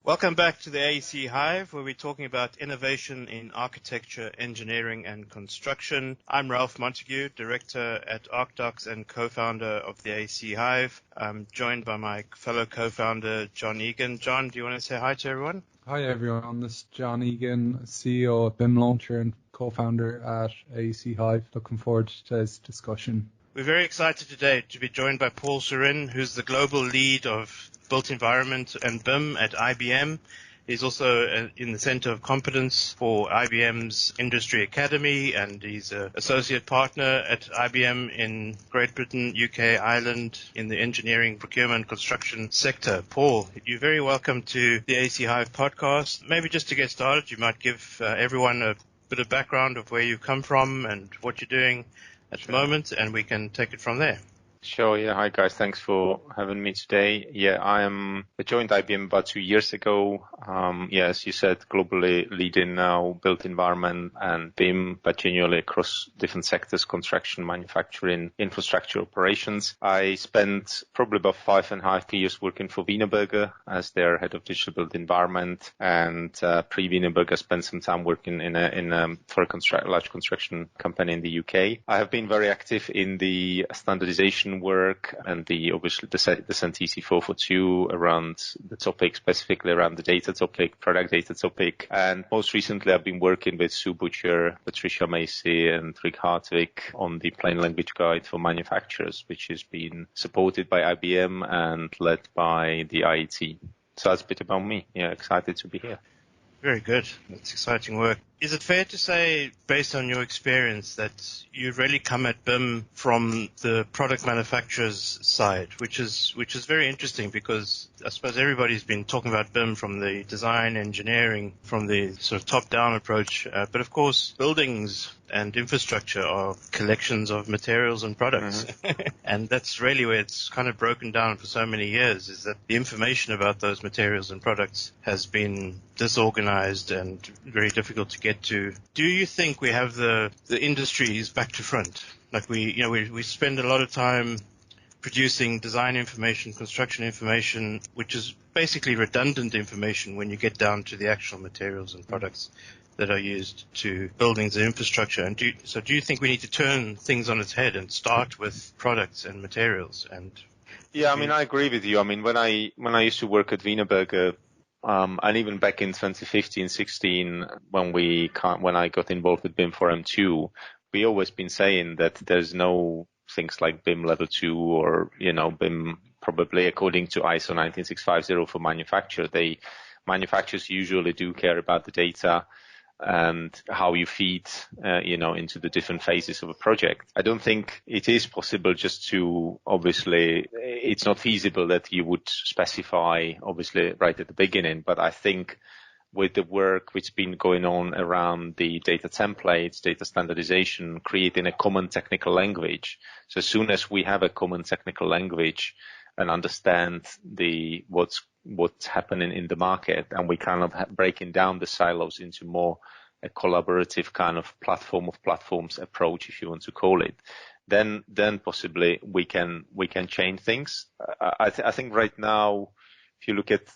Welcome back to the AEC Hive, where we're talking about innovation in architecture, engineering, and construction. I'm Ralph Montague, director at ArcDocs and co-founder of the AEC Hive. I'm joined by my fellow co-founder, John Egan. John, do you want to say hi to everyone? Hi everyone, this is John Egan, CEO of BIM Launcher and co-founder at AEC Hive. Looking forward to today's discussion. We're very excited today to be joined by Paul Surin, who's the global lead of Built Environment and BIM at IBM. He's also in the Center of Competence for IBM's Industry Academy, and he's an associate partner at IBM in Great Britain, UK, Ireland, in the engineering, procurement, construction sector. Paul, you're very welcome to the AC Hive podcast. Maybe just to get started, you might give everyone a bit of background of where you come from and what you're doing at the moment, and we can take it from there. Sure. Yeah. Hi, guys. Thanks for having me today. Yeah, I joined IBM about 2 years ago. As you said, globally leading now built environment and BIM, but genuinely across different sectors, construction, manufacturing, infrastructure operations. I spent probably about 5.5 years working for Wienerberger as their head of digital built environment. And pre-Wienerberger, spent some time working for a large construction company in the UK. I have been very active in the standardization work and obviously the ISO TC442 around the topic, specifically around the data topic, product data topic. And most recently, I've been working with Sue Butcher, Patricia Macy, and Rick Hartwig on the plain language guide for manufacturers, which has been supported by IBM and led by the IET. So that's a bit about me. Yeah, excited to be here. Very good. That's exciting work. Is it fair to say, based on your experience, that you really come at BIM from the product manufacturer's side, which is very interesting because I suppose everybody's been talking about BIM from the design, engineering, from the sort of top-down approach. But of course, buildings and infrastructure are collections of materials and products. Mm-hmm. And that's really where it's kind of broken down for so many years, is that the information about those materials and products has been disorganized and very difficult to get to. Do you think we have the industries back to front? Like we spend a lot of time producing design information, construction information, which is basically redundant information when you get down to the actual materials and products that are used to buildings and infrastructure. And do you think we need to turn things on its head and start with products and materials? Yeah, I agree with you. When I used to work at Wienerberger, and even back in 2015-16, when I got involved with BIM for M2, we always been saying that there's no things like BIM level 2 or, BIM probably according to ISO 19650 for manufacturers usually do care about the data and how you feed, into the different phases of a project. I don't think it is possible obviously, it's not feasible that you would specify, obviously, right at the beginning, but I think with the work which's been going on around the data templates, data standardization, creating a common technical language. So as soon as we have a common technical language and understand what's happening in the market, and we kind of breaking down the silos into more a collaborative kind of platform of platforms approach, if you want to call it, then possibly we can change things. I think right now, if you look at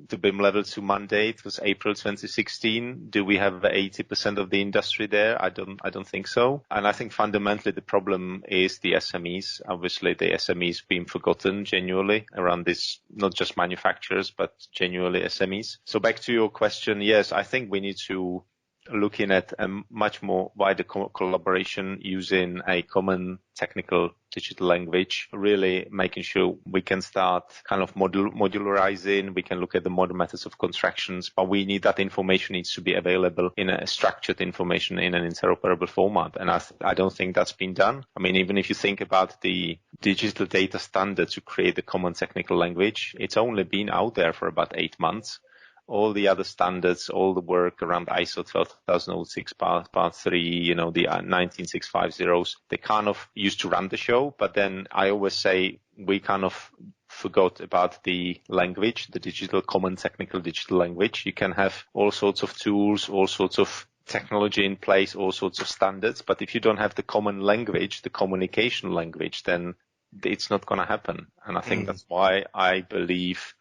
the BIM level 2 mandate, it was April 2016. Do we have 80% of the industry there? I don't think so. And I think fundamentally the problem is the SMEs. Obviously the SMEs being forgotten genuinely around this, not just manufacturers, but genuinely SMEs. So back to your question, yes, I think we need to looking at a much more wider collaboration using a common technical digital language, really making sure we can start kind of modularizing. We can look at the modern methods of constructions, but we need that information needs to be available in a structured information in an interoperable format. And I don't think that's been done. Even if you think about the digital data standard to create the common technical language, it's only been out there for about 8 months. All the other standards, all the work around ISO 12006 part 3, the 19650s, they kind of used to run the show. But then I always say we kind of forgot about the language, the digital common technical digital language. You can have all sorts of tools, all sorts of technology in place, all sorts of standards. But if you don't have the common language, the communication language, then it's not going to happen. And I think that's why I believe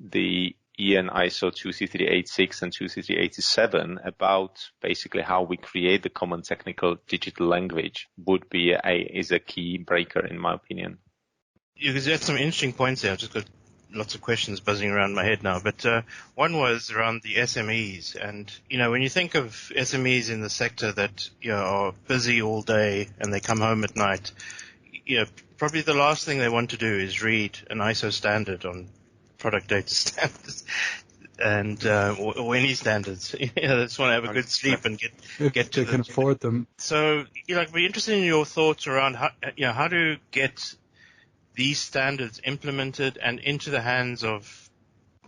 the Ian ISO 23386 and 23387 about basically how we create the common technical digital language is a key breaker, in my opinion. You had some interesting points there. I've just got lots of questions buzzing around my head now. But one was around the SMEs. And, when you think of SMEs in the sector that, are busy all day and they come home at night, probably the last thing they want to do is read an ISO standard on product data standards and or any standards. They just want to have a good sleep and get to they can afford them. So, I'd be interested in your thoughts around how to get these standards implemented and into the hands of,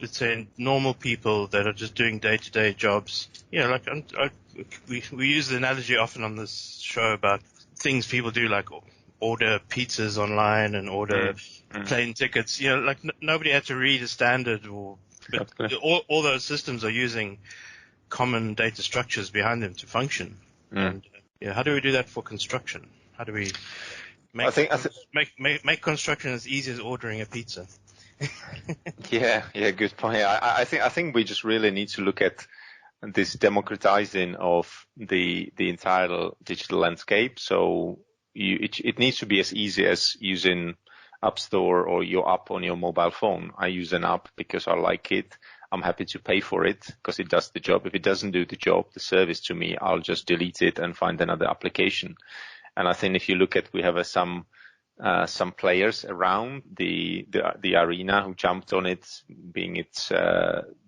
let's say, normal people that are just doing day-to-day jobs. We use the analogy often on this show about things people do, like order pizzas online and order plane tickets. Nobody had to read a standard, but all those systems are using common data structures behind them to function. And how do we do that for construction? How do we make construction as easy as ordering a pizza? Yeah, good point. I think we just really need to look at this democratizing of the entire digital landscape. So it needs to be as easy as using App Store or your app on your mobile phone. I use an app because I like it. I'm happy to pay for it because it does the job. If it doesn't do the job, the service to me, I'll just delete it and find another application. And I think if you look at, we have some players around the arena who jumped on it, being it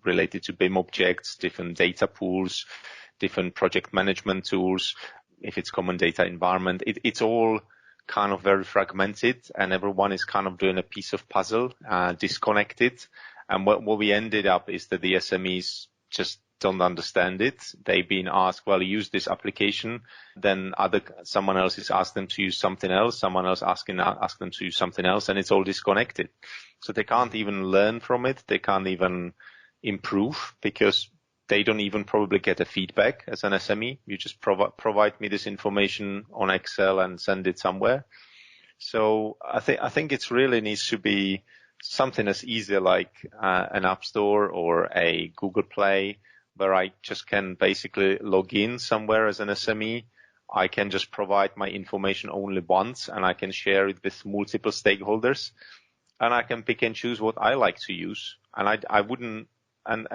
related to BIM objects, different data pools, different project management tools. If it's common data environment, it's all kind of very fragmented, and everyone is kind of doing a piece of puzzle, disconnected. And what we ended up is that the SMEs just don't understand it. They've been asked, well, use this application. Then someone else is asked them to use something else. Someone else ask them to use something else, and it's all disconnected. So they can't even learn from it. They can't even improve because they don't even probably get a feedback as an SME. You just provide me this information on Excel and send it somewhere. So I think it really needs to be something as easy like an App Store or a Google Play, where I just can basically log in somewhere as an SME. I can just provide my information only once, and I can share it with multiple stakeholders, and I can pick and choose what I like to use. And I wouldn't. And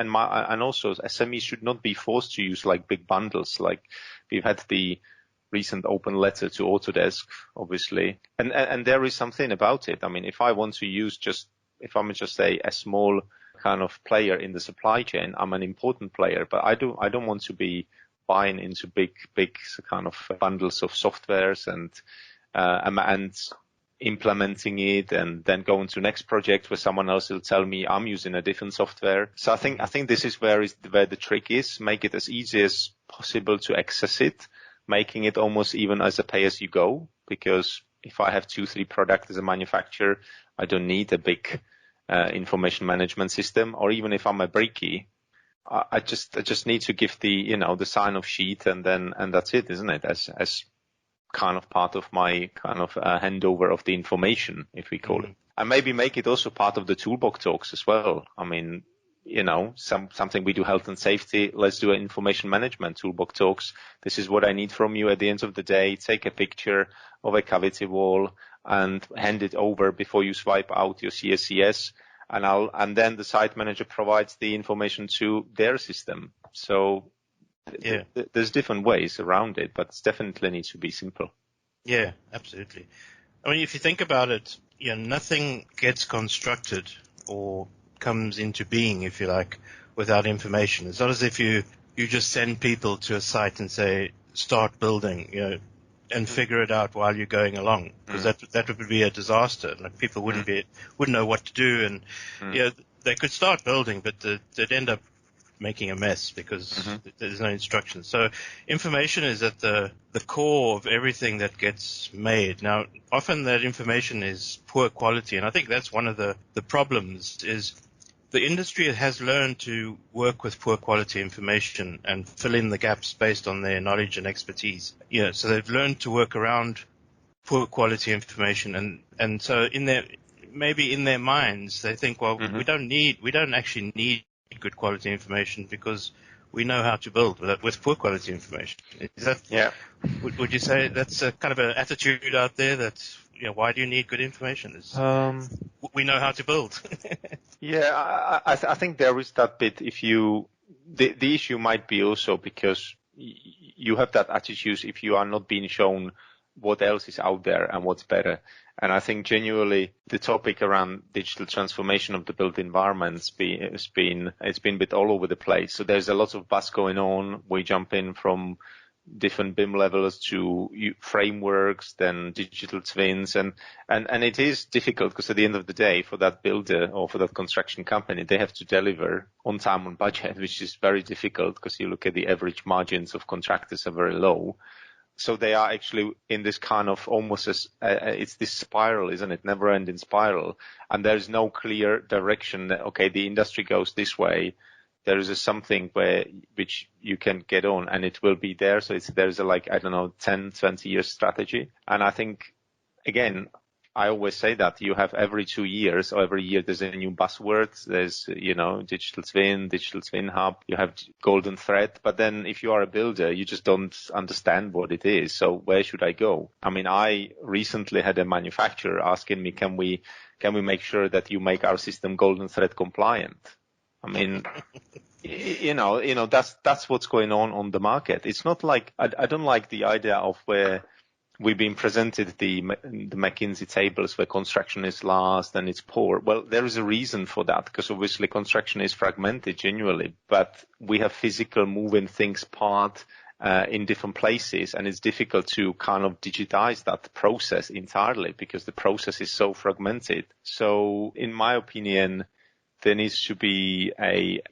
also SMEs should not be forced to use like big bundles. Like we've had the recent open letter to Autodesk, obviously. And there is something about it. I mean, if I want to use if I'm just a small kind of player in the supply chain, I'm an important player, but I don't want to be buying into big kind of bundles of softwares and implementing it and then going to next project where someone else will tell me I'm using a different software. So I think this is where the trick is. Make it as easy as possible to access it, making it almost even as a pay as you go, because if I have 2-3 products as a manufacturer, I don't need a big information management system. Or even if I'm a breaky, I just need to give the sign off sheet and that's it, isn't it? As kind of part of my kind of handover of the information, if we call it. And maybe make it also part of the toolbox talks as well. I mean, something we do health and safety. Let's do an information management toolbox talks. This is what I need from you at the end of the day. Take a picture of a cavity wall and hand it over before you swipe out your CSCS. And then the site manager provides the information to their system. So there's different ways around it, but it definitely needs to be simple. Yeah, absolutely. I mean, if you think about it, nothing gets constructed or comes into being, if you like, without information. It's not as if you just send people to a site and say, start building, and figure it out while you're going along, because that would be a disaster. Like people wouldn't know what to do, and they could start building, but they'd end up making a mess because there's no instructions. So information is at the core of everything that gets made. Now, often that information is poor quality, and I think that's one of the problems is the industry has learned to work with poor quality information and fill in the gaps based on their knowledge and expertise. So they've learned to work around poor quality information, and so in their minds they think, well, we don't actually need good quality information because we know how to build with poor quality information. Is that? Yeah. Would you say that's a kind of an attitude out there that, why do you need good information? We know how to build. Yeah, I think there is that bit. The issue might be also because you have that attitude if you are not being shown what else is out there and what's better. And I think genuinely the topic around digital transformation of the built environment it's been a bit all over the place. So there's a lot of buzz going on. We jump in from different BIM levels to frameworks, then digital twins, and it is difficult because at the end of the day, for that builder or for that construction company, they have to deliver on time, on budget, which is very difficult because you look at the average margins of contractors are very low. So they are actually in this kind of almost it's this spiral, isn't it? Never ending spiral. And there's no clear direction that, okay, the industry goes this way. There is something which you can get on and it will be there. So there's 10, 20 year strategy. And I think, again, I always say that you have every 2 years or every year there's a new buzzword. There's, digital twin hub, you have golden thread. But then if you are a builder, you just don't understand what it is. So where should I go? I mean, I recently had a manufacturer asking me, can we make sure that you make our system golden thread compliant? I mean, that's what's going on the market. It's not like, I don't like the idea of where we've been presented the McKinsey tables where construction is last and it's poor. Well, there is a reason for that because obviously construction is fragmented genuinely, but we have physical moving things part in different places, and it's difficult to kind of digitize that process entirely because the process is so fragmented. So in my opinion, there needs to be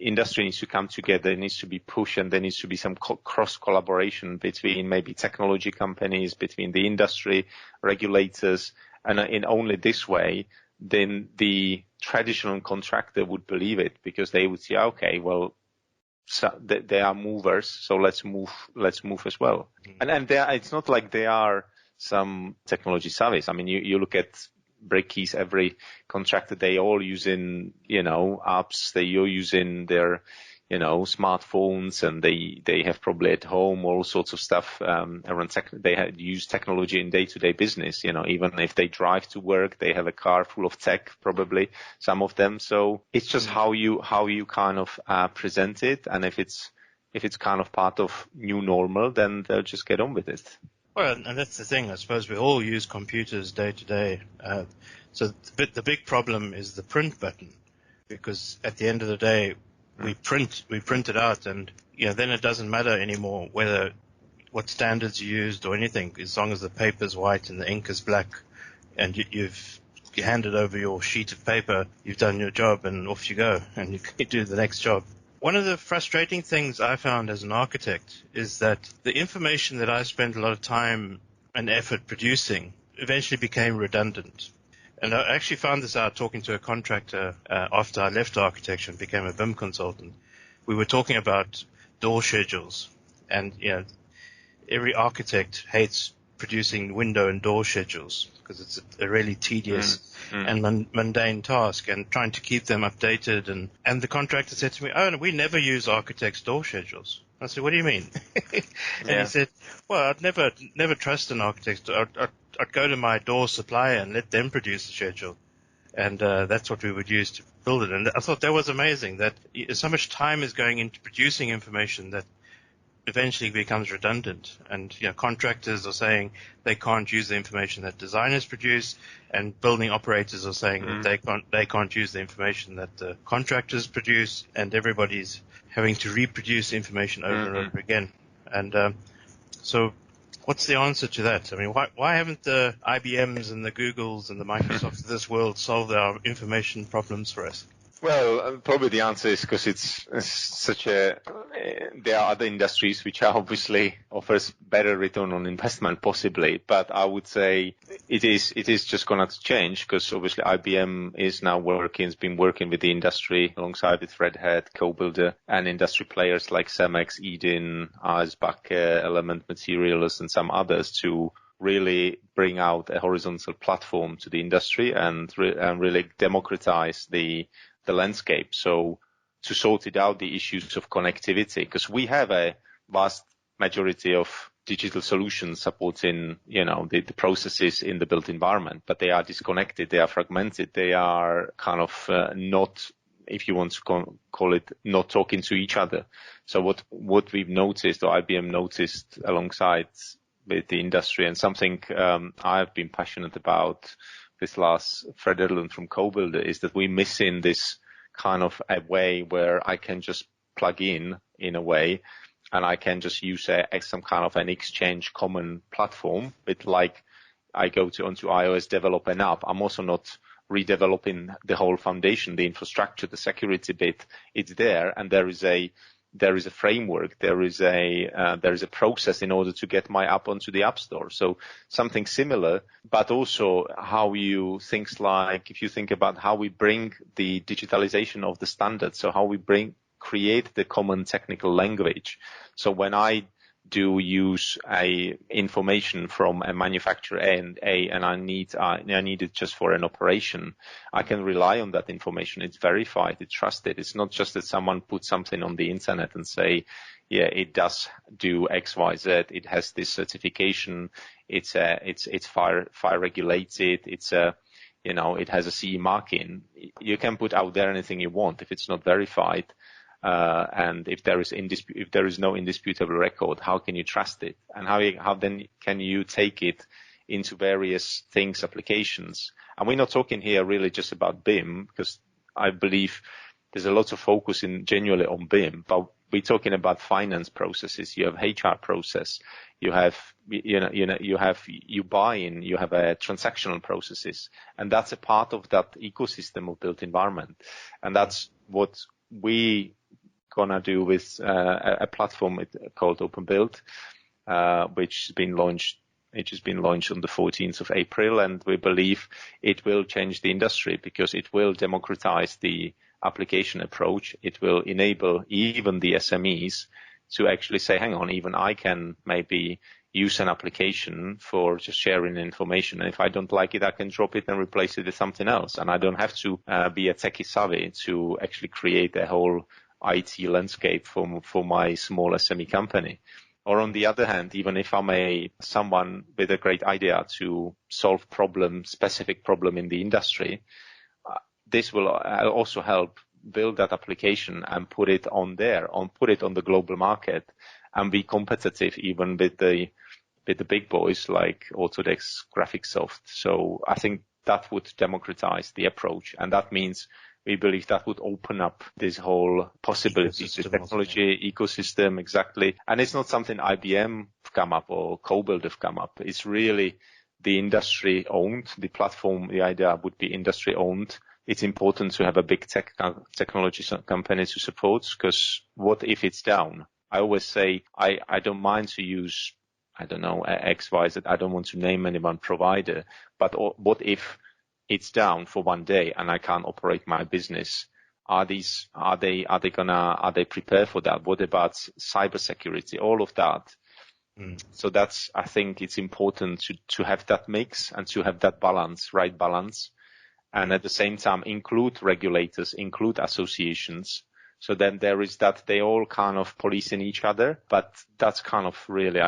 industry needs to come together, it needs to be pushed, and there needs to be some cross collaboration between maybe technology companies, between the industry, regulators, and in only this way, then the traditional contractor would believe it because they would say, okay, well, so they are movers, so let's move as well. Mm-hmm. And it's not like they are some technology savvies. I mean, you look at Brickeys, every contractor, they all using, apps, they all using their, smartphones, and they have probably at home all sorts of stuff, around they use technology in day-to-day business, even if they drive to work, they have a car full of tech, probably some of them. So it's just how you kind of, present it. And if it's kind of part of new normal, then they'll just get on with it. Well, and that's the thing. I suppose we all use computers day to day. So the big problem is the print button, because at the end of the day, we print it out, and then it doesn't matter anymore what standards you used or anything, as long as the paper's white and the ink is black, and you've handed over your sheet of paper, you've done your job, and off you go, and you do the next job. One of the frustrating things I found as an architect is that the information that I spent a lot of time and effort producing eventually became redundant. And I actually found this out talking to a contractor after I left architecture and became a BIM consultant. We were talking about door schedules, and every architect hates producing window and door schedules because it's a really tedious and mundane task, and trying to keep them updated. And the contractor said to me, "Oh, no, we never use architects' door schedules." I said, "What do you mean?" And he said, "Well, I'd never trust an architect. I'd go to my door supplier and let them produce the schedule. And that's what we would use to build it." And I thought that was amazing, that so much time is going into producing information that eventually becomes redundant. And contractors are saying they can't use the information that designers produce, and building operators are saying that they can't use the information that the contractors produce, and everybody's having to reproduce information over and over again. And so what's the answer to that? I mean, why haven't the IBMs and the Googles and the Microsofts of this world solved our information problems for us? Well, probably the answer is because it's such there are other industries which are obviously offers better return on investment, possibly. But I would say it is just going to change, because obviously IBM is now has been working with the industry alongside with Red Hat, CoBuilder, and industry players like Cemex, Egan, Eisbach, Element Materials, and some others to really bring out a horizontal platform to the industry and really democratize the landscape. So to sort it out, the issues of connectivity, because we have a vast majority of digital solutions supporting, the processes in the built environment, but they are disconnected, they are fragmented, they are kind of not, if you want to call it, not talking to each other. So what we've noticed, or IBM noticed alongside with the industry, and something I've been passionate about this last Fred Edelund from CoBuilder, is that we're missing this kind of a way where I can just plug in a way, and I can just use some kind of an exchange common platform. But like I go onto iOS, develop an app, I'm also not redeveloping the whole foundation, the infrastructure, the security bit. It's there, and there is a framework, there is a process in order to get my app onto the App Store. So something similar, but also things like, if you think about how we bring the digitalization of the standards, so how we create the common technical language. So when I do use information from a manufacturer and I need it just for an operation, I can rely on that information. It's verified, it's trusted. It's not just that someone put something on the internet and say, yeah, it does do X, Y, Z. It has this certification. It's fire regulated. It has a CE marking. You can put out there anything you want. If it's not verified, and if there is no indisputable record, how can you trust it? And how then can you take it into various things, applications? And we're not talking here really just about BIM, because I believe there's a lot of focus genuinely on BIM, but we're talking about finance processes. You have HR process, you have buy-in, you have transactional processes, and that's a part of that ecosystem of built environment. And that's what we gonna do with a platform called Openbuilt, which has been launched. It has been launched on the 14th of April, and we believe it will change the industry because it will democratize the application approach. It will enable even the SMEs to actually say, hang on, even I can maybe use an application for just sharing information. And if I don't like it, I can drop it and replace it with something else. And I don't have to be a techie savvy to actually create a whole IT landscape for my small SME company. Or on the other hand, even if I'm someone with a great idea to solve specific problem in the industry, this will also help build that application and put it on the global market and be competitive even with the big boys like Autodesk, Graphisoft. So I think that would democratize the approach, and that means we believe that would open up this whole possibility, the technology ecosystem, exactly. And it's not something IBM have come up or CoBuild have come up. It's really the industry owned. The platform, the idea would be industry owned. It's important to have a big technology company to support, because what if it's down? I always say I don't mind to use, X, Y, Z. I don't want to name any one provider, but what if it's down for one day and I can't operate my business? Are they prepared for that? What about cybersecurity? All of that. So I think it's important to have that mix and to have that right balance. And at the same time, include regulators, include associations. So then there is that they all kind of policing each other, but that's kind of really,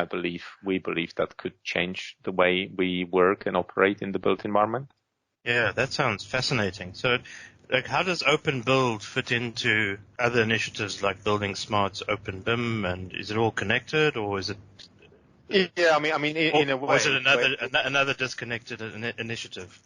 we believe that could change the way we work and operate in the built environment. Yeah, that sounds fascinating. So, how does Openbuilt fit into other initiatives like Building Smart's OpenBIM, and is it all connected, or is it? Yeah, in a way. Or is it another disconnected initiative?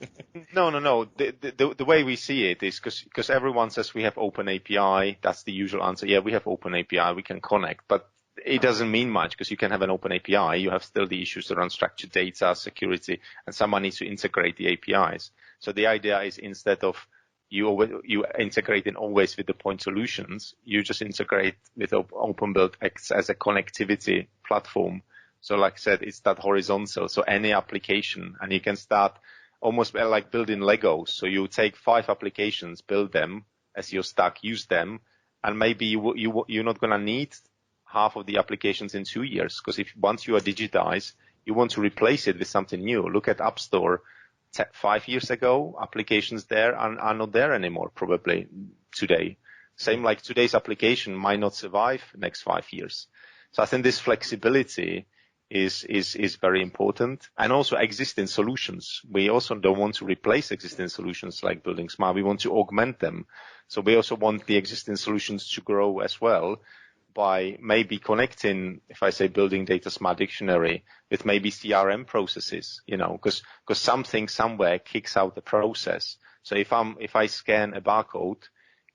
No. The way we see it is because everyone says we have Open API. That's the usual answer. Yeah, we have Open API. We can connect, but it doesn't mean much, because you can have an Open API. You have still the issues around structured data, security, and someone needs to integrate the APIs. So the idea is, instead of you integrating always with the point solutions, you just integrate with Openbuilt as a connectivity platform. So like I said, it's that horizontal. So any application, and you can start almost like building Legos. So you take 5 applications, build them as your stack, use them, and maybe you're not going to need half of the applications in 2 years, because once you are digitized, you want to replace it with something new. Look at App Store 5 years ago, applications there are not there anymore probably today. Same like today's application might not survive the next 5 years. So I think this flexibility is very important. And also existing solutions. We also don't want to replace existing solutions like Building Smart. We want to augment them. So we also want the existing solutions to grow as well by maybe connecting, if I say Building Data Smart Dictionary, with maybe CRM processes, because something somewhere kicks out the process. So if I scan a barcode,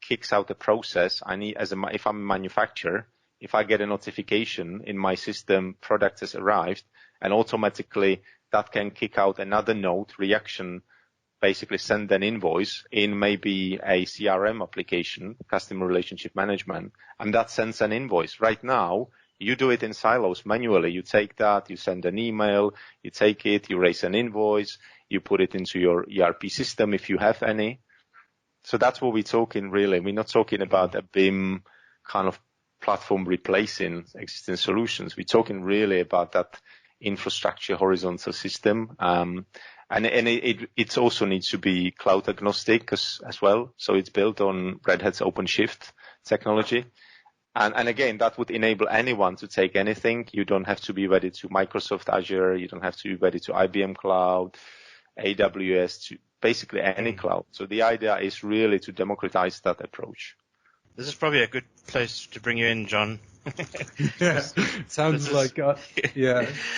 kicks out the process, if I'm a manufacturer, if I get a notification in my system, product has arrived, and automatically that can kick out another node, reaction, basically send an invoice in maybe a CRM application, customer relationship management, and that sends an invoice. Right now, you do it in silos manually. You take that, you send an email, you take it, you raise an invoice, you put it into your ERP system if you have any. So that's what we're talking really. We're not talking about a BIM kind of platform replacing existing solutions. We're talking really about that infrastructure horizontal system. And it also needs to be cloud agnostic as well. So it's built on Red Hat's OpenShift technology. And again, that would enable anyone to take anything. You don't have to be wedded to Microsoft Azure. You don't have to be wedded to IBM Cloud, AWS, to basically any cloud. So the idea is really to democratize that approach. This is probably a good place to bring you in, John. Sounds like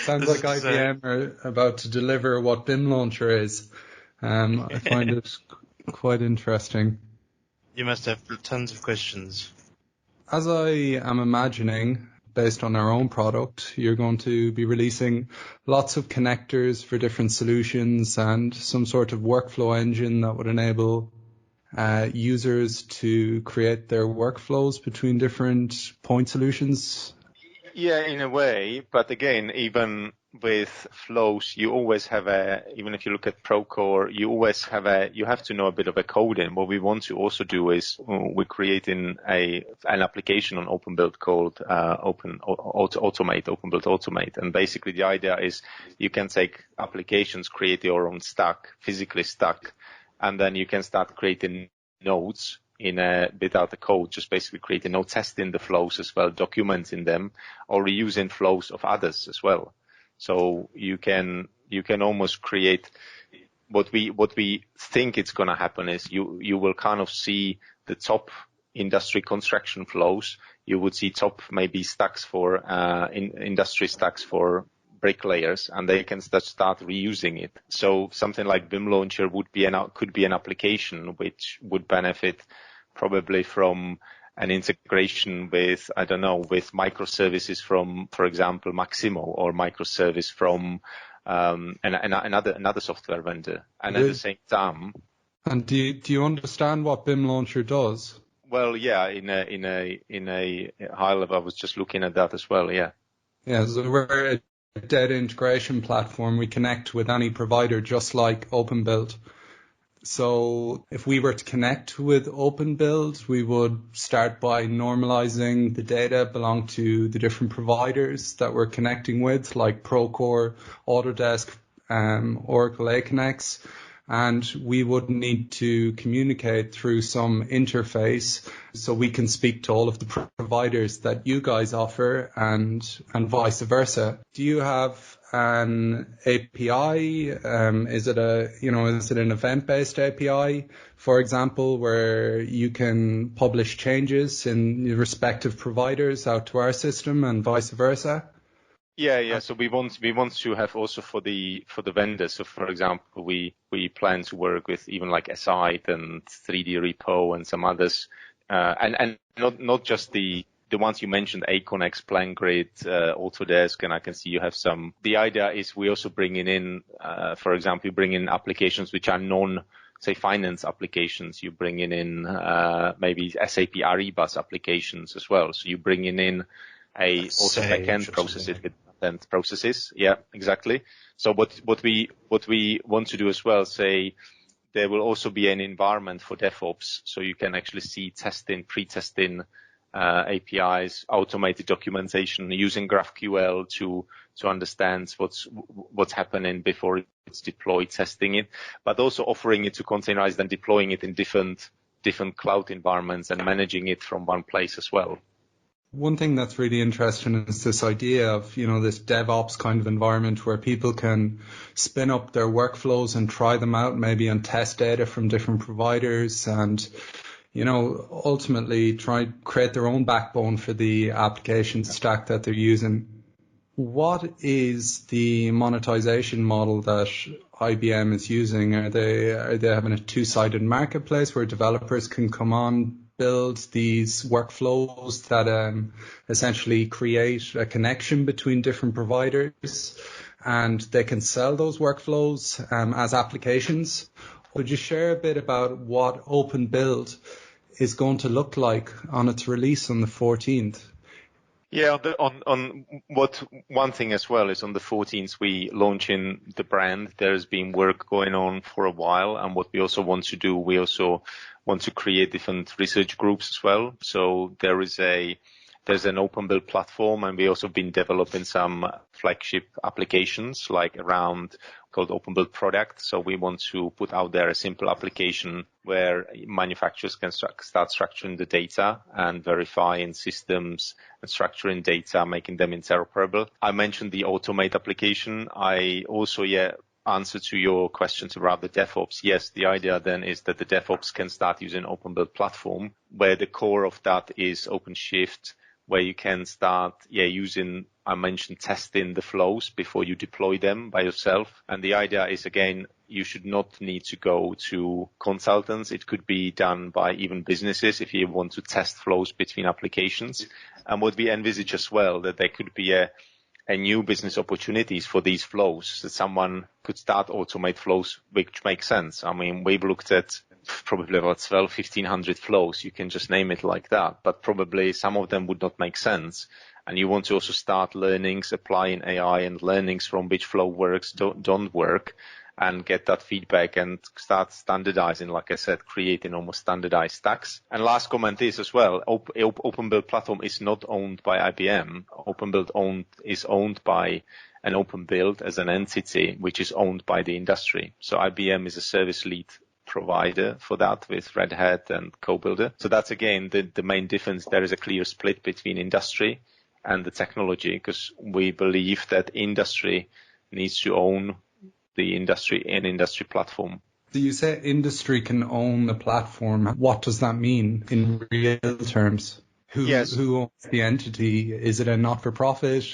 IBM are about to deliver what BIM Launcher is. I find it quite interesting. You must have tons of questions. As I am imagining, based on our own product, you're going to be releasing lots of connectors for different solutions and some sort of workflow engine that would enable users to create their workflows between different point solutions. Yeah, in a way. But again, even with flows, you always have even if you look at Procore, you have to know a bit of a coding. What we want to also do is we're creating an application on Openbuilt called Openbuilt Automate. And basically the idea is you can take applications, create your own stack, physically stack, and then you can start creating nodes without the code, just basically creating node, testing the flows as well, documenting them, or reusing flows of others as well. So you can almost create what we think it's going to happen is you will kind of see the top industry construction flows. You would see top maybe stacks for industry stacks for bricklayers, and they can start reusing it. So something like BIM Launcher could be an application which would benefit probably from an integration with microservices from, for example, Maximo, or microservice from another software vendor. And at the same time. And do you understand what BIM Launcher does? Well, yeah, in a high level, I was just looking at that as well. Yeah. Yeah. So we're a data integration platform. We connect with any provider, just like Openbuilt. So if we were to connect with Openbuilt, we would start by normalizing the data belong to the different providers that we're connecting with, like Procore, Autodesk, Oracle Aconex. And we would need to communicate through some interface so we can speak to all of the providers that you guys offer and vice versa. Do you have an API? Is it an event-based API, for example, where you can publish changes in your respective providers out to our system and vice versa? Yeah. So we want to have also for the vendors. So for example, we plan to work with even like Aside and 3D Repo and some others, and not just the ones you mentioned, Aconex, PlanGrid, Autodesk, and I can see you have some. The idea is we also bringing in, for example, you bring in applications which are say finance applications. You bringing in maybe SAP Ariba applications as well. So you bringing in also backend processes with front-end processes. Yeah, exactly. So what we want to do as well, say there will also be an environment for DevOps, so you can actually see testing, pre-testing APIs, automated documentation using GraphQL to understand what's happening before it's deployed, testing it, but also offering it to containerize and deploying it in different different cloud environments and managing it from one place as well. One thing that's really interesting is this idea of, this DevOps kind of environment where people can spin up their workflows and try them out maybe and test data from different providers and, ultimately try to create their own backbone for the application stack that they're using. What is the monetization model that IBM is using? Are they having a two-sided marketplace where developers can come on, build these workflows that essentially create a connection between different providers, and they can sell those workflows as applications? Would you share a bit about what Openbuilt is going to look like on its release on the 14th? Yeah, on what one thing as well is on the 14th we launch in the brand. There's been work going on for a while, and what we also want to do, we also want to create different research groups as well. So there's an Openbuilt platform, and we also been developing some flagship applications like around called Openbuilt product. So we want to put out there a simple application where manufacturers can start structuring the data and verifying systems and structuring data, making them interoperable. I mentioned the Automate application. I also, answer to your questions about the DevOps. Yes, the idea then is that the DevOps can start using Openbuilt platform, where the core of that is OpenShift, where you can start using, I mentioned, testing the flows before you deploy them by yourself. And the idea is, again, you should not need to go to consultants. It could be done by even businesses if you want to test flows between applications. And what we envisage as well, that there could be a new business opportunities for these flows, that someone could start automate flows, which makes sense. I mean, we've looked at probably about 1,500 flows. You can just name it like that, but probably some of them would not make sense. And you want to also start learnings, applying AI and learnings from which flow works, don't work, and get that feedback and start standardizing, like I said, creating almost standardized stacks. And last comment is as well, Openbuilt platform is not owned by IBM. Openbuilt is owned by an Openbuilt as an entity, which is owned by the industry. So IBM is a service lead provider for that with Red Hat and CoBuilder. So that's again the main difference. There is a clear split between industry and the technology, because we believe that industry needs to own the industry and industry platform. So you say industry can own the platform. What does that mean in real terms? Who owns the entity? Is it a not-for-profit?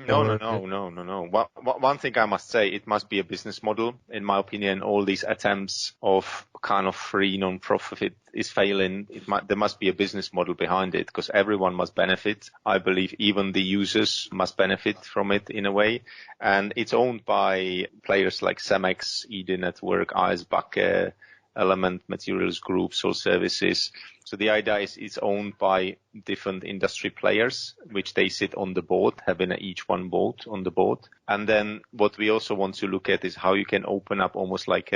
No. One thing I must say, it must be a business model. In my opinion, all these attempts of kind of free non-profit is failing. There must be a business model behind it, because everyone must benefit. I believe even the users must benefit from it in a way. And it's owned by players like Cemex, ED Network, ISBAC, Element Materials Group, Soul Services. So the idea is it's owned by different industry players, which they sit on the board, having each one vote on the board. And then what we also want to look at is how you can open up almost like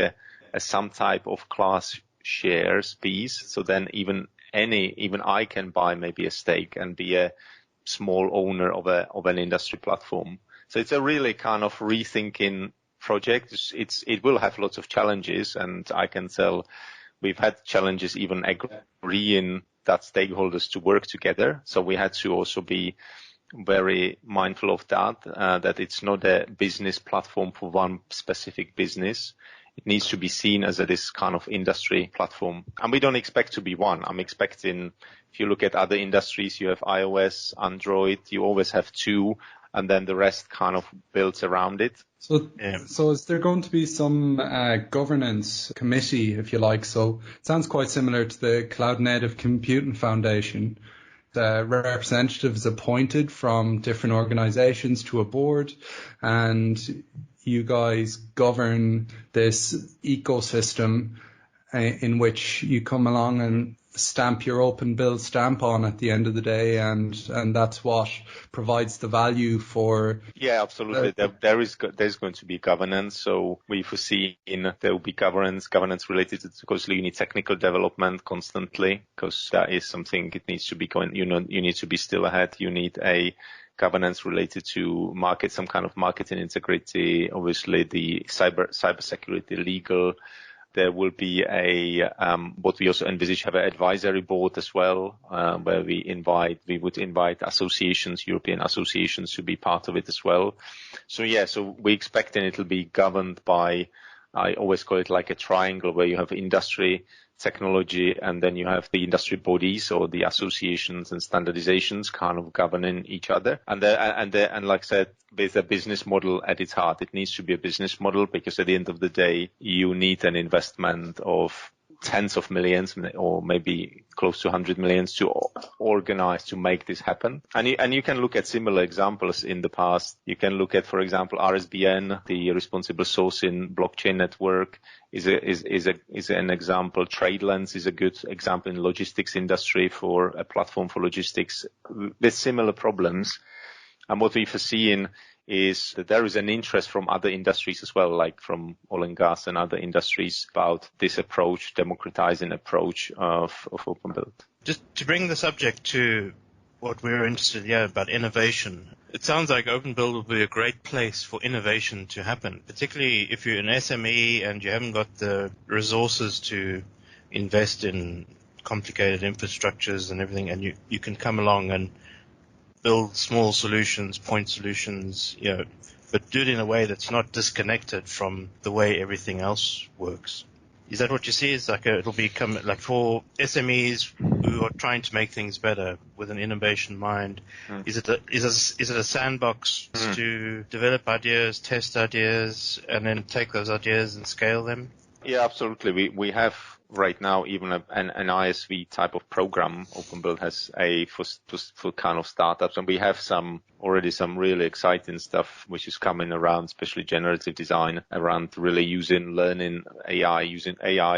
some type of class shares piece. So then even I can buy maybe a stake and be a small owner of an industry platform. So it's a really kind of rethinking project. It will have lots of challenges, and I can tell we've had challenges even agreeing that stakeholders to work together. So we had to also be very mindful of that it's not a business platform for one specific business. It needs to be seen as this kind of industry platform. And we don't expect to be one. I'm expecting, if you look at other industries, you have iOS, Android, you always have two, and then the rest kind of builds around it. So is there going to be some governance committee, if you like? So it sounds quite similar to the Cloud Native Computing Foundation. The representatives appointed from different organizations to a board, and you guys govern this ecosystem in which you come along and stamp your Openbuilt stamp on at the end of the day, and that's what provides the value for. Yeah, absolutely. There's going to be governance. So we foresee there will be governance related to, because you need technical development constantly, because that is something it needs to be going. You need to be still ahead. You need a governance related to some kind of marketing integrity. Obviously, the cybersecurity, legal. there will be what we also envisage have an advisory board as well, where we would invite associations, European associations, to be part of it as well. So we expect it'll be governed by, I always call it like a triangle, where you have industry, technology, and then you have the industry bodies or the associations and standardizations kind of governing each other. And like I said, with a business model at its heart, it needs to be a business model, because at the end of the day, you need an investment of tens of millions or maybe close to 100 millions to organize, to make this happen. And you can look at similar examples in the past. You can look at, for example, RSBN, the responsible sourcing blockchain network is an example. TradeLens is a good example in logistics industry for a platform for logistics with similar problems. And what we foresee is that there is an interest from other industries as well, like from oil and gas and other industries, about this approach, democratizing approach of Openbuilt. Just to bring the subject to what we're interested in about innovation, it sounds like Openbuilt will be a great place for innovation to happen, particularly if you're an SME and you haven't got the resources to invest in complicated infrastructures and everything, and you can come along and build small solutions, point solutions, but do it in a way that's not disconnected from the way everything else works. Is that what you see? Is it'll become like for SMEs who are trying to make things better with an innovation mind? Is it a sandbox to develop ideas, test ideas, and then take those ideas and scale them? Yeah, absolutely. We have right now even an ISV type of program. Openbuilt has for kind of startups, and we have already some really exciting stuff which is coming around, especially generative design, around really using AI,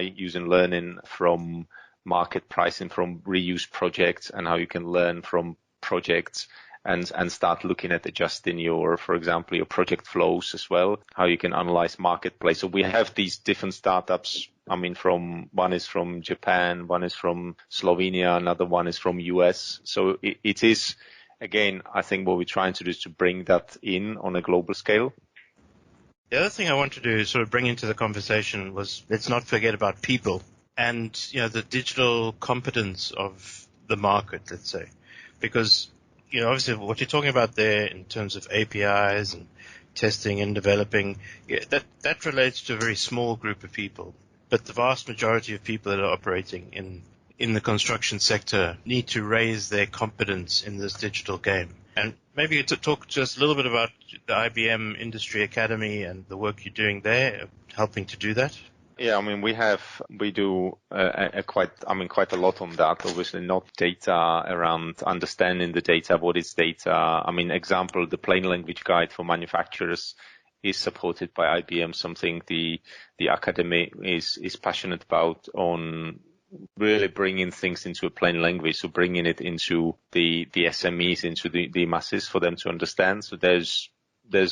using learning from market pricing, from reuse projects, and how you can learn from projects and start looking at adjusting for example, your project flows as well, how you can analyze marketplace. So we have these different startups. I mean, one is from Japan, one is from Slovenia, another one is from US. So it is, again, I think what we're trying to do is to bring that in on a global scale. The other thing I wanted to sort of bring into the conversation was, let's not forget about people and, the digital competence of the market, let's say, because obviously what you're talking about there in terms of APIs and testing and developing, that relates to a very small group of people. But the vast majority of people that are operating in the construction sector need to raise their competence in this digital game. And maybe to talk just a little bit about the IBM Industry Academy and the work you're doing there, helping to do that. Yeah, I mean, we do quite a lot on that. Obviously, not data around understanding the data, what is data. I mean, example, the plain language guide for manufacturers is supported by IBM, something the academy is passionate about, on really bringing things into a plain language, so bringing it into the SMEs, into the masses for them to understand. So there's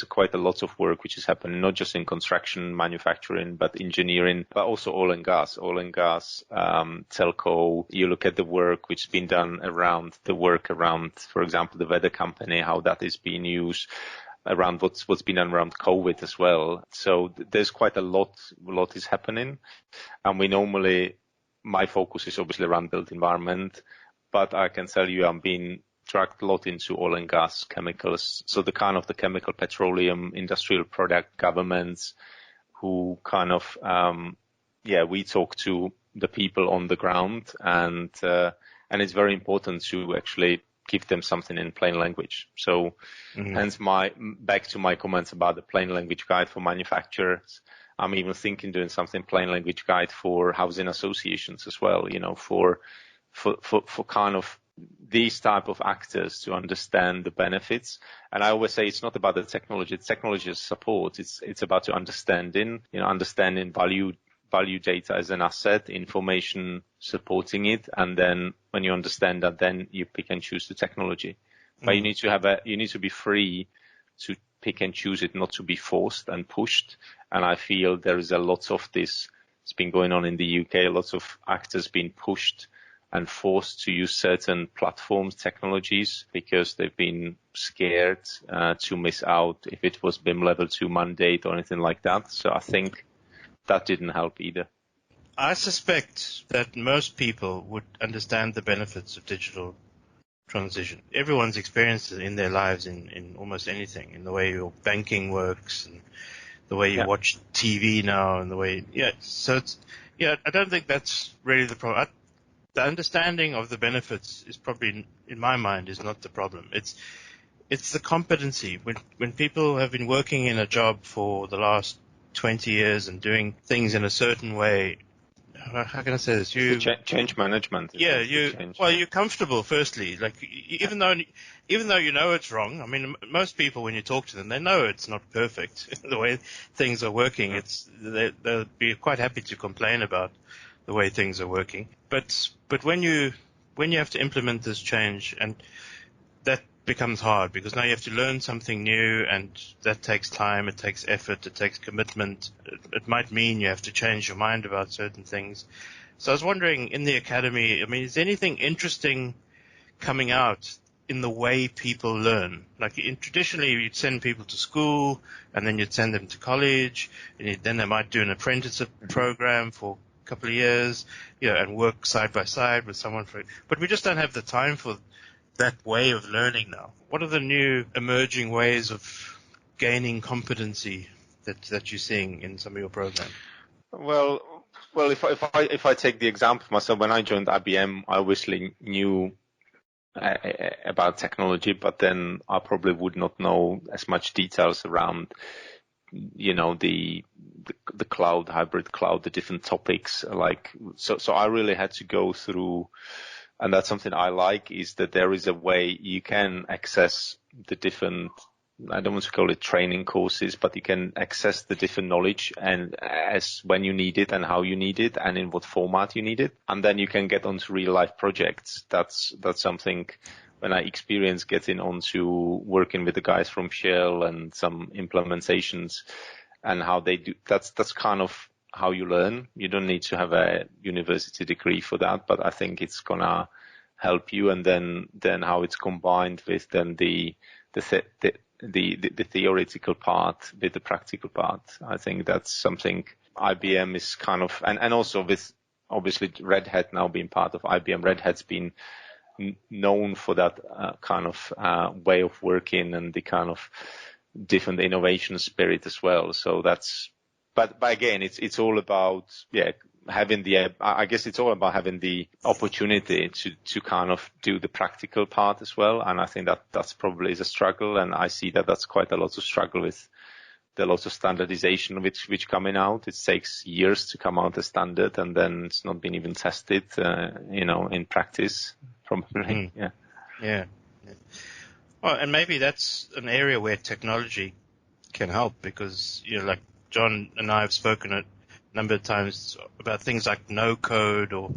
quite a lot of work which is happening, not just in construction, manufacturing, but engineering, but also oil and gas, telco. You look at the work which has been done around, for example, the weather company, how that is being used, around what's been done around COVID as well. So there's quite a lot is happening. And my focus is obviously around built environment, but I can tell you I'm being dragged a lot into oil and gas, chemicals. So the kind of the chemical, petroleum, industrial product, governments who kind of, we talk to the people on the ground, and it's very important to actually give them something in plain language. So hence back to my comments about the plain language guide for manufacturers. I'm even thinking doing something plain language guide for housing associations as well, for kind of these type of actors to understand the benefits. And I always say it's not about the technology. The technology is support. It's about understanding value data as an asset, information supporting it. And then when you understand that, then you pick and choose the technology. But you need to be free to pick and choose it, not to be forced and pushed. And I feel there is a lot of this. It's been going on in the UK, lots of actors being pushed and forced to use certain platforms, technologies, because they've been scared to miss out if it was BIM level 2 mandate or anything like that. So I think that didn't help either. I suspect that most people would understand the benefits of digital transition. Everyone's experienced it in their lives in almost anything, in the way your banking works and the way you watch TV now and the way, I don't think that's really the problem. The understanding of the benefits is probably, in my mind, is not the problem. It's the competency. When people have been working in a job for the last 20 years and doing things in a certain way, how can I say this? Change management. Yeah, you're comfortable. Firstly, like even though you know it's wrong. I mean, most people when you talk to them, they know it's not perfect the way things are working. They'll be quite happy to complain about the way things are working. But when you have to implement this change, and that becomes hard because now you have to learn something new, and that takes time, it takes effort, it takes commitment. It might mean you have to change your mind about certain things. So I was wondering, in the academy, I mean, is there anything interesting coming out in the way people learn? Like traditionally you'd send people to school and then you'd send them to college, and then they might do an apprenticeship program for a couple of years, and work side by side with someone but we just don't have the time for that way of learning now. What are the new emerging ways of gaining competency that you're seeing in some of your programs? Well, if I take the example of myself, when I joined IBM, I obviously knew about technology, but then I probably would not know as much details around, the cloud, hybrid cloud, the different topics. So I really had to go through. And that's something I like, is that there is a way you can access the different, I don't want to call it training courses, but you can access the different knowledge and as when you need it and how you need it and in what format you need it. And then you can get onto real life projects. That's something when I experience getting onto working with the guys from Shell and some implementations and how they do, that's kind of how you learn. You don't need to have a university degree for that, but I think it's gonna help you. And then how it's combined with then the theoretical part with the practical part. I think that's something IBM is kind of, and also with obviously Red Hat now being part of IBM, Red Hat's been known for that kind of way of working and the kind of different innovation spirit as well. So that's, but again, it's all about, having I guess it's all about having the opportunity to kind of do the practical part as well. And I think that's probably is a struggle. And I see that's quite a lot of struggle with the lots of standardization which coming out. It takes years to come out as standard, and then it's not been even tested, in practice probably. Yeah. Well, and maybe that's an area where technology can help, because, like John and I have spoken a number of times about things like no code or,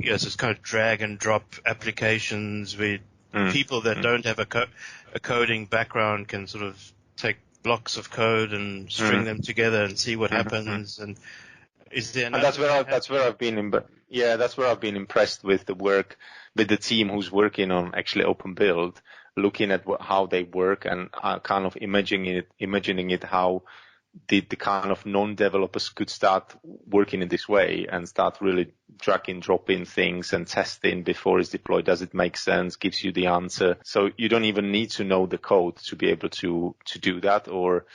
just kind of drag and drop applications where people that don't have a coding background can sort of take blocks of code and string them together and see what happens. And is there? And that's where I've been impressed with the work with the team who's working on actually Openbuilt, looking at how they work and kind of imagining it how the kind of non-developers could start working in this way and start really dragging, dropping things and testing before it's deployed. Does it make sense? Gives you the answer. So you don't even need to know the code to be able to do that. Or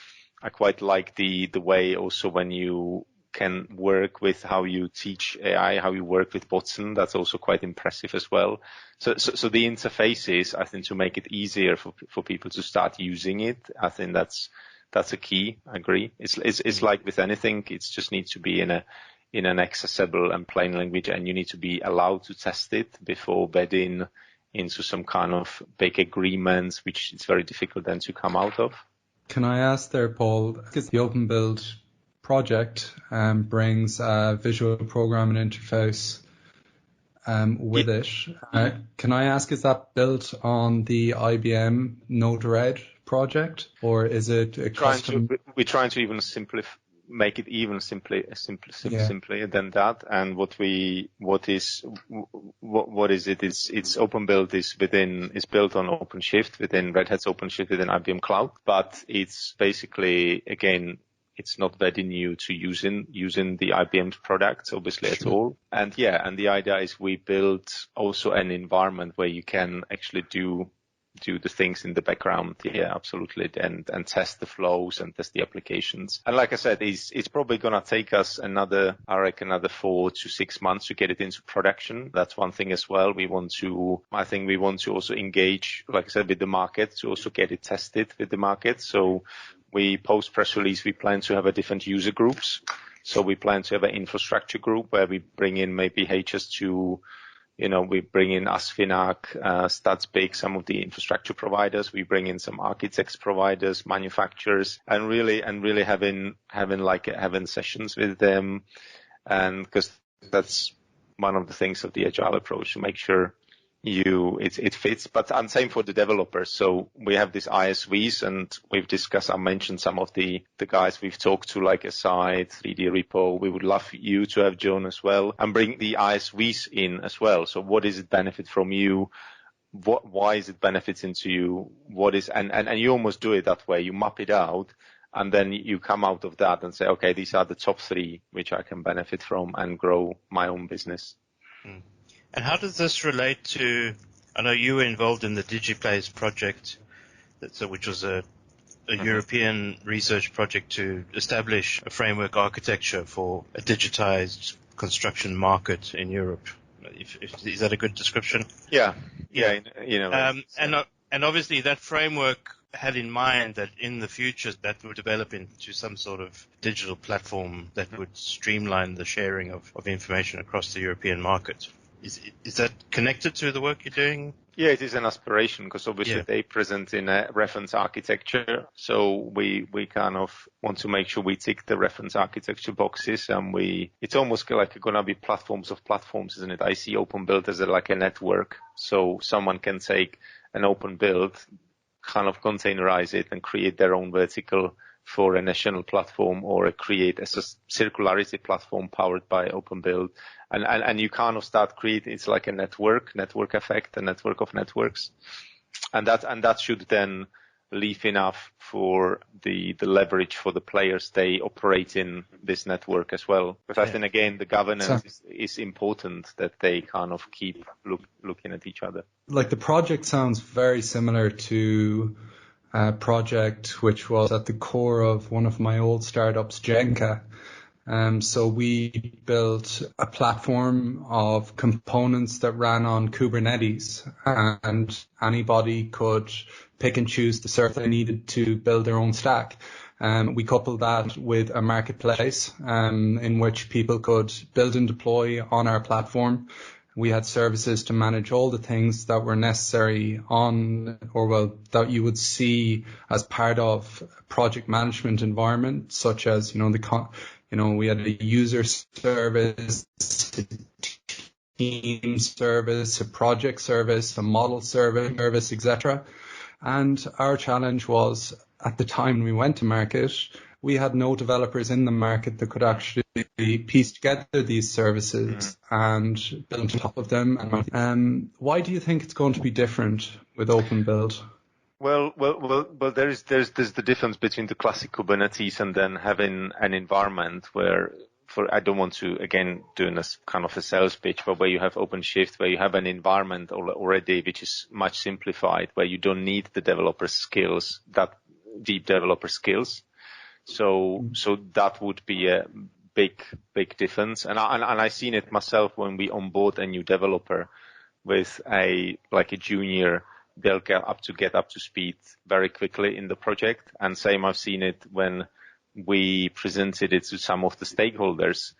I quite like the way also when you can work with how you teach AI, how you work with Watson. That's also quite impressive as well. So the interfaces, I think, to make it easier for people to start using it, I think that's a key. I agree. It's like with anything, it just needs to be in an accessible and plain language, and you need to be allowed to test it before bedding into some kind of big agreements, which is very difficult then to come out of. Can I ask there, Paul, because the Openbuilt project brings a visual programming interface with it. Can I ask, is that built on the IBM Node-RED project, or is it a custom? We're trying to even make it even simpler than that. And what is it? It's Openbuilt is built on OpenShift within Red Hat's OpenShift within IBM Cloud, but it's basically, again, it's not very new to using the IBM's products, obviously, at all. And the idea is we build also an environment where you can actually do the things in the background. Yeah, absolutely. And test the flows and test the applications. And like I said, it's probably going to take us another 4 to 6 months to get it into production. That's one thing as well. I think we want to also engage, like I said, with the market to also get it tested with the market. So we post press release, we plan to have a different user groups. So we plan to have an infrastructure group where we bring in maybe HS2, we bring in ASFINAG, StatsBig, some of the infrastructure providers. We bring in some architects providers, manufacturers, and really having sessions with them. And because that's one of the things of the agile approach, to make sure it fits. But I'm saying for the developers. So we have these ISVs, and I mentioned some of the guys we've talked to, like Aside, 3D Repo. We would love you to have John as well, and bring the ISVs in as well. So what is it benefit from you? Why is it benefiting to you? And you almost do it that way. You map it out, and then you come out of that and say, okay, these are the top 3 which I can benefit from and grow my own business. Mm. And how does this relate to, I know you were involved in the DigiPlace project, which was a European research project to establish a framework architecture for a digitized construction market in Europe. Is that a good description? Yeah. And obviously that framework had in mind that in the future that would develop into some sort of digital platform that would streamline the sharing of information across the European market. Is that connected to the work you're doing? Yeah, it is an aspiration, because obviously they present in a reference architecture. So we kind of want to make sure we tick the reference architecture boxes, and it's almost like going to be platforms of platforms, isn't it? I see Openbuilt as like a network. So someone can take an Openbuilt, kind of containerize it and create their own vertical for a national platform, or create a circularity platform powered by Openbuilt. And you kind of start creating, it's like a network effect, a network of networks. And that should then leave enough for the leverage for the players they operate in this network as well. But I think, again, the governance is important, that they kind of keep looking at each other. Like, the project sounds very similar to a project which was at the core of one of my old startups, Jenka. So we built a platform of components that ran on Kubernetes, and anybody could pick and choose the service they needed to build their own stack. We coupled that with a marketplace in which people could build and deploy on our platform. We had services to manage all the things that were necessary that you would see as part of a project management environment, such as, we had a user service, a team service, a project service, a model service, etc. And our challenge was, at the time we went to market, we had no developers in the market that could actually piece together these services and build on top of them. Why do you think it's going to be different with Openbuilt? Well, there's the difference between the classic Kubernetes and then having an environment where, I don't want to, again, doing this kind of a sales pitch, but where you have OpenShift, where you have an environment already which is much simplified, where you don't need the developer skills, that deep developer skills. So that would be a big difference. And I've seen it myself when we onboard a new developer with a junior. They'll get up to speed very quickly in the project. And same, I've seen it when we presented it to some of the stakeholders.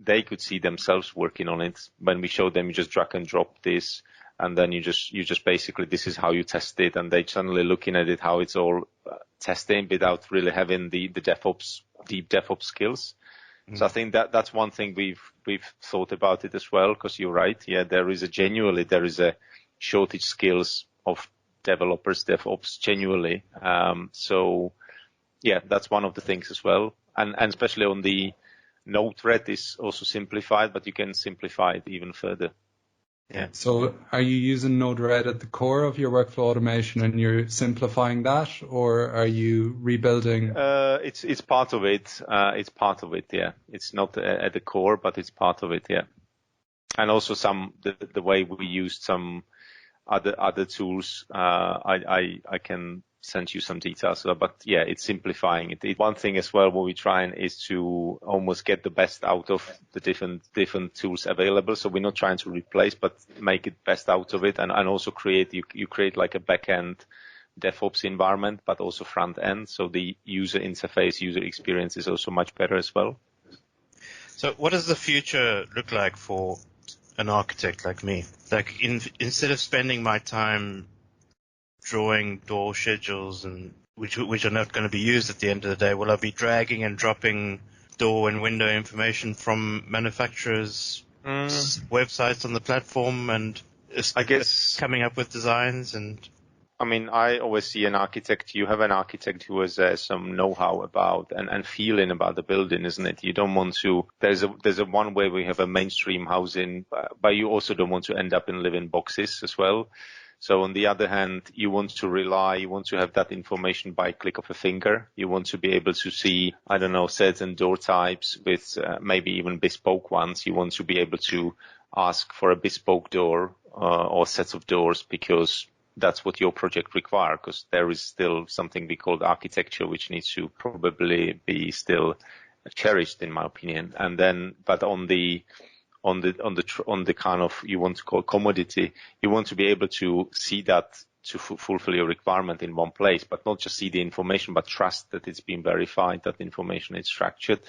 They could see themselves working on it. When we showed them, you just drag and drop this, and then you just basically, this is how you test it, and they suddenly looking at it, how it's all testing without really having the deep DevOps skills. Mm-hmm. So I think that's one thing we've thought about it as well, because you're right. Yeah, there is a shortage skills of developers, DevOps, genuinely. So yeah, that's one of the things as well. And especially on the Node-RED is also simplified, but you can simplify it even further. Yeah. So are you using Node-RED at the core of your workflow automation and you're simplifying that, or are you rebuilding? It's part of it. It's part of it, yeah. It's not at the core, but it's part of it, yeah. And also the way we used some other tools, I can send you some details, but yeah, it's simplifying it. One thing as well, what we're trying is to almost get the best out of the different tools available. So we're not trying to replace, but make it best out of it, and also you create like a back-end DevOps environment, but also front end. So the user interface, user experience is also much better as well. So what does the future look like for an architect like me? Like instead of spending my time drawing door schedules and which are not going to be used at the end of the day, will I be dragging and dropping door and window information from manufacturers' websites on the platform and I guess coming up with designs? And I mean, I always see an architect. You have an architect who has some know-how about and feeling about the building, isn't it? You don't want to. There's a one way we have a mainstream housing, but you also don't want to end up in living boxes as well. So on the other hand, you want to have that information by click of a finger. You want to be able to see, I don't know, certain door types with maybe even bespoke ones. You want to be able to ask for a bespoke door or sets of doors because that's what your project requires, because there is still something we call architecture, which needs to probably be still cherished, in my opinion. And then, but on the kind of, you want to call commodity, you want to be able to see that to fulfill your requirement in one place, but not just see the information, but trust that it's been verified, that the information is structured.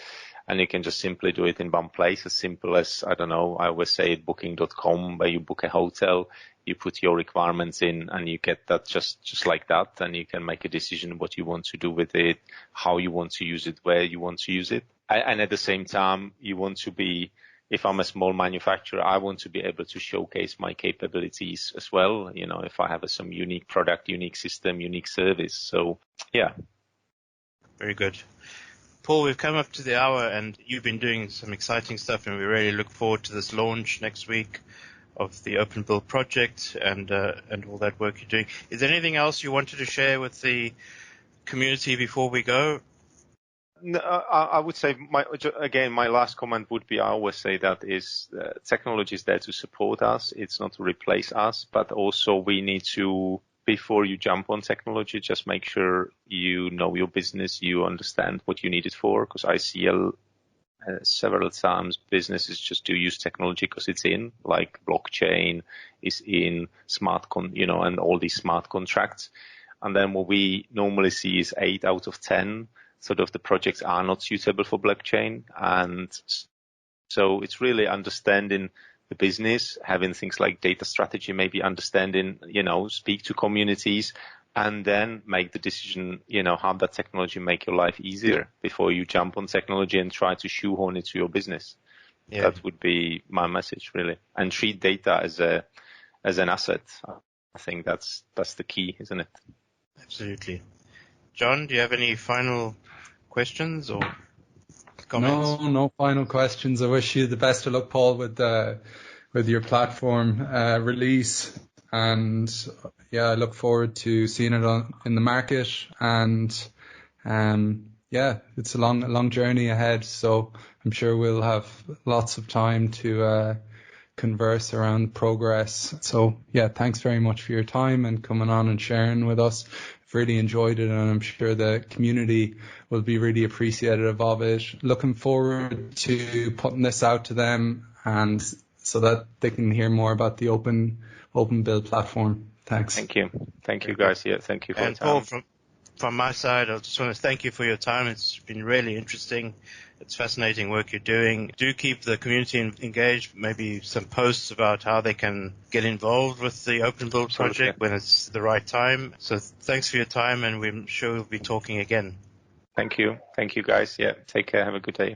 And you can just simply do it in one place, as simple as, I don't know, I always say booking.com, where you book a hotel, you put your requirements in and you get that just like that. And you can make a decision what you want to do with it, how you want to use it, where you want to use it. And at the same time, you want to be, if I'm a small manufacturer, I want to be able to showcase my capabilities as well. You know, if I have some unique product, unique system, unique service. So, yeah. Very good. Paul, we've come up to the hour and you've been doing some exciting stuff, and we really look forward to this launch next week of the Openbuilt project and all that work you're doing. Is there anything else you wanted to share with the community before we go? No, I would say my last comment would be, I always say that is technology is there to support us. It's not to replace us, but also we need to, before you jump on technology, just make sure you know your business, you understand what you need it for. Because I see several times businesses just do use technology because it's in, like blockchain is in, and all these smart contracts. And then what we normally see is 8 out of 10 sort of the projects are not suitable for blockchain. And so it's really understanding the business, having things like data strategy, maybe understanding, speak to communities, and then make the decision, how that technology make your life easier before you jump on technology and try to shoehorn it to your business. Yeah. That would be my message, really. And treat data as an asset. I think that's the key, isn't it? Absolutely. John, do you have any final questions or comments? No final questions. I wish you the best of luck, Paul, with your platform release, and I look forward to seeing it in the market. And it's a long journey ahead, so I'm sure we'll have lots of time to converse around progress. So thanks very much for your time and coming on and sharing with us. I've really enjoyed it, and I'm sure the community will be really appreciative of it. Looking forward to putting this out to them, and so that they can hear more about the Openbuilt platform. Thanks. Thank you guys. Thank you for your time. Paul, from my side, I just want to thank you for your time. It's been really interesting. It's fascinating work you're doing. Do keep the community engaged. Maybe some posts about how they can get involved with the Openbuilt project when it's the right time. So thanks for your time, and we're sure we'll be talking again. Thank you. Thank you, guys. Take care. Have a good day.